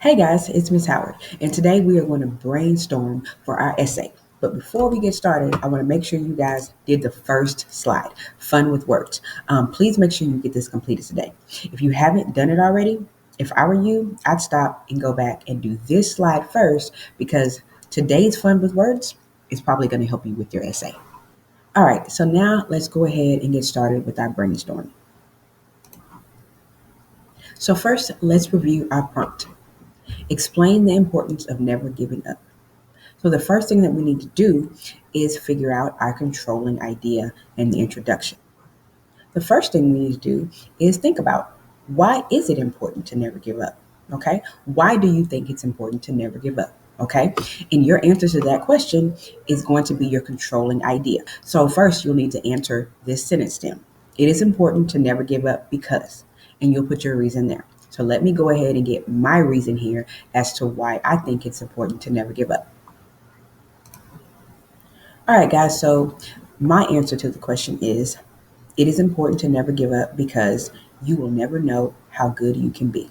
Hey guys, it's Miss Howard, and today we are going to brainstorm for our essay. But before we get started, I want to make sure you guys did the first slide, fun with words. Please make sure you get this completed today. If you haven't done it already, if I were you, I'd stop and go back and do this slide first because today's fun with words is probably going to help you with your essay. All right, so now let's go ahead and get started with our brainstorm. So first, let's review our prompt. Explain the importance of never giving up. So the first thing that we need to do is figure out our controlling idea in the introduction. The first thing we need to do is think about, why is it important to never give up? Okay. Why do you think it's important to never give up? Okay. And your answer to that question is going to be your controlling idea. So first you'll need to answer this sentence stem. It is important to never give up because, and you'll put your reason there. So let me go ahead and get my reason here as to why I think it's important to never give up. All right, guys. So my answer to the question is, it is important to never give up because you will never know how good you can be.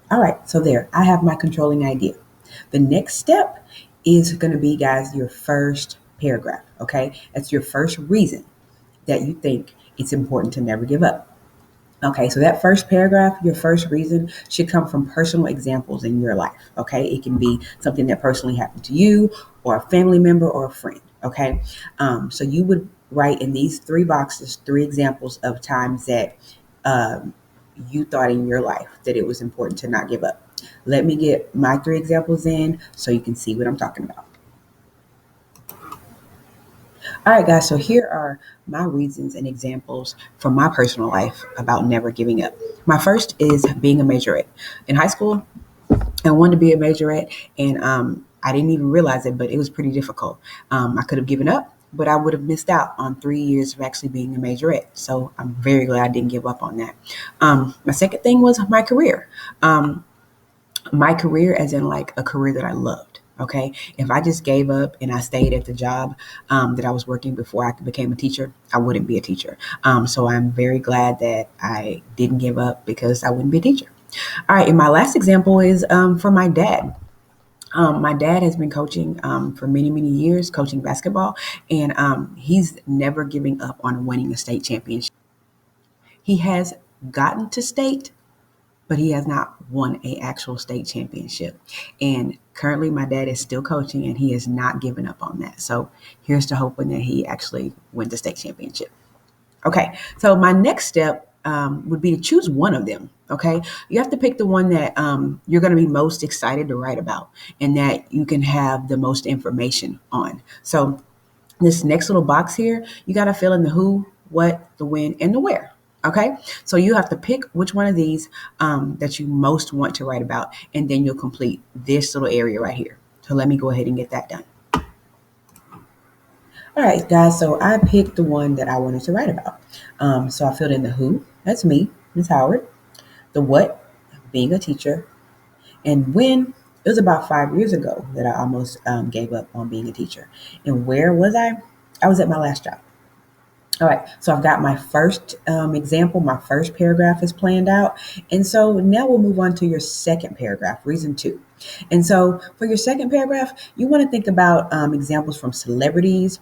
All right, so there, I have my controlling idea. The next step is going to be, guys, your first paragraph. Okay, that's your first reason that you think it's important to never give up. Okay, so that first paragraph, your first reason, should come from personal examples in your life. Okay, it can be something that personally happened to you, or a family member, or a friend. Okay, so you would write in these three boxes three examples of times that um, you thought in your life that it was important to not give up. Let me get my three examples in so you can see what I'm talking about. All right, guys, so here are my reasons and examples from my personal life about never giving up. My first is being a majorette. In high school, I wanted to be a majorette, and I didn't even realize it, but it was pretty difficult. I could have given up, but I would have missed out on 3 years of actually being a majorette. So I'm very glad I didn't give up on that. My second thing was my career. My career as in like a career that I loved. Okay. If I just gave up and I stayed at the job that I was working before I became a teacher, I wouldn't be a teacher. So I'm very glad that I didn't give up because I wouldn't be a teacher. All right. And my last example is for my dad. My dad has been coaching for many, many years, coaching basketball, and he's never giving up on winning a state championship. He has gotten to state, but he has not won a actual state championship. And currently my dad is still coaching and he has not given up on that. So here's to hoping that he actually wins the state championship. Okay, so my next step would be to choose one of them. Okay, you have to pick the one that you're going to be most excited to write about and that you can have the most information on. So this next little box here, you got to fill in the who, what, the when, and the where. Okay, so you have to pick which one of these that you most want to write about, and then you'll complete this little area right here. So let me go ahead and get that done. All right, guys, so I picked the one that I wanted to write about. So I filled in the who, that's me, Miss Howard, the what, being a teacher, and when, it was about 5 years ago that I almost gave up on being a teacher. And where was I? I was at my last job. All right, so I've got my first example, my first paragraph is planned out. And so now we'll move on to your second paragraph, reason two. And so for your second paragraph, you want to think about examples from celebrities,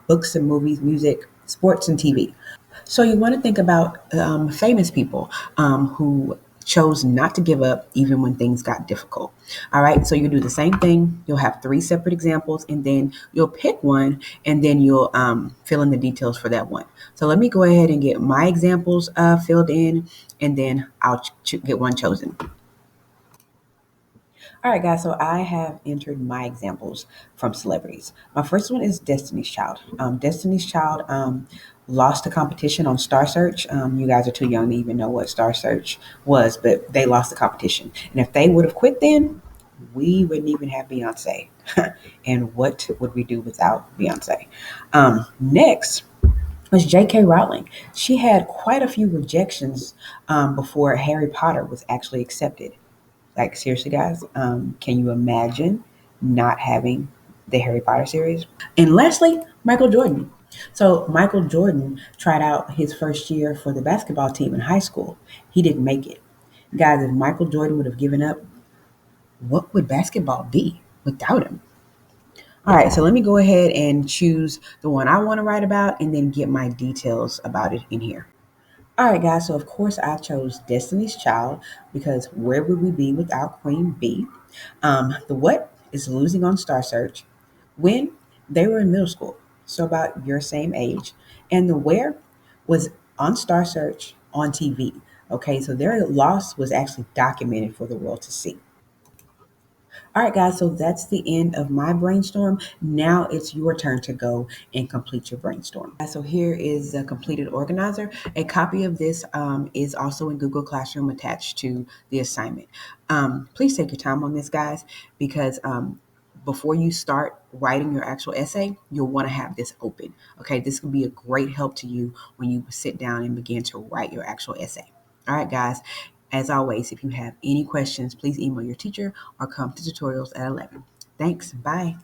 books and movies, music, sports, and TV. So you want to think about famous people who chose not to give up even when things got difficult. All right, so you do the same thing. You'll have three separate examples, and then you'll pick one, and then you'll fill in the details for that one. So let me go ahead and get my examples filled in, and then I'll get one chosen. All right, guys, so I have entered my examples from celebrities. My first one is Destiny's Child. Destiny's Child lost a competition on Star Search. You guys are too young to even know what Star Search was, but they lost the competition. And if they would have quit then, we wouldn't even have Beyonce. And what would we do without Beyonce? Next was J.K. Rowling. She had quite a few rejections before Harry Potter was actually accepted. Like, seriously, guys, can you imagine not having the Harry Potter series? And lastly, Michael Jordan. So Michael Jordan tried out his first year for the basketball team in high school. He didn't make it. Guys, if Michael Jordan would have given up, what would basketball be without him? All right, so let me go ahead and choose the one I want to write about and then get my details about it in here. All right, guys, so of course I chose Destiny's Child because where would we be without Queen Bee? The what is losing on Star Search when they were in middle school, so about your same age. And the where was on Star Search on TV. Okay, so their loss was actually documented for the world to see. All right, guys, so that's the end of my brainstorm. Now it's your turn to go and complete your brainstorm. So here is the completed organizer. A copy of this is also in Google Classroom attached to the assignment. Please take your time on this, guys, because before you start writing your actual essay, you'll want to have this open. Okay, this can be a great help to you when you sit down and begin to write your actual essay. All right, guys. As always, if you have any questions, please email your teacher or come to tutorials at 11. Thanks. Bye.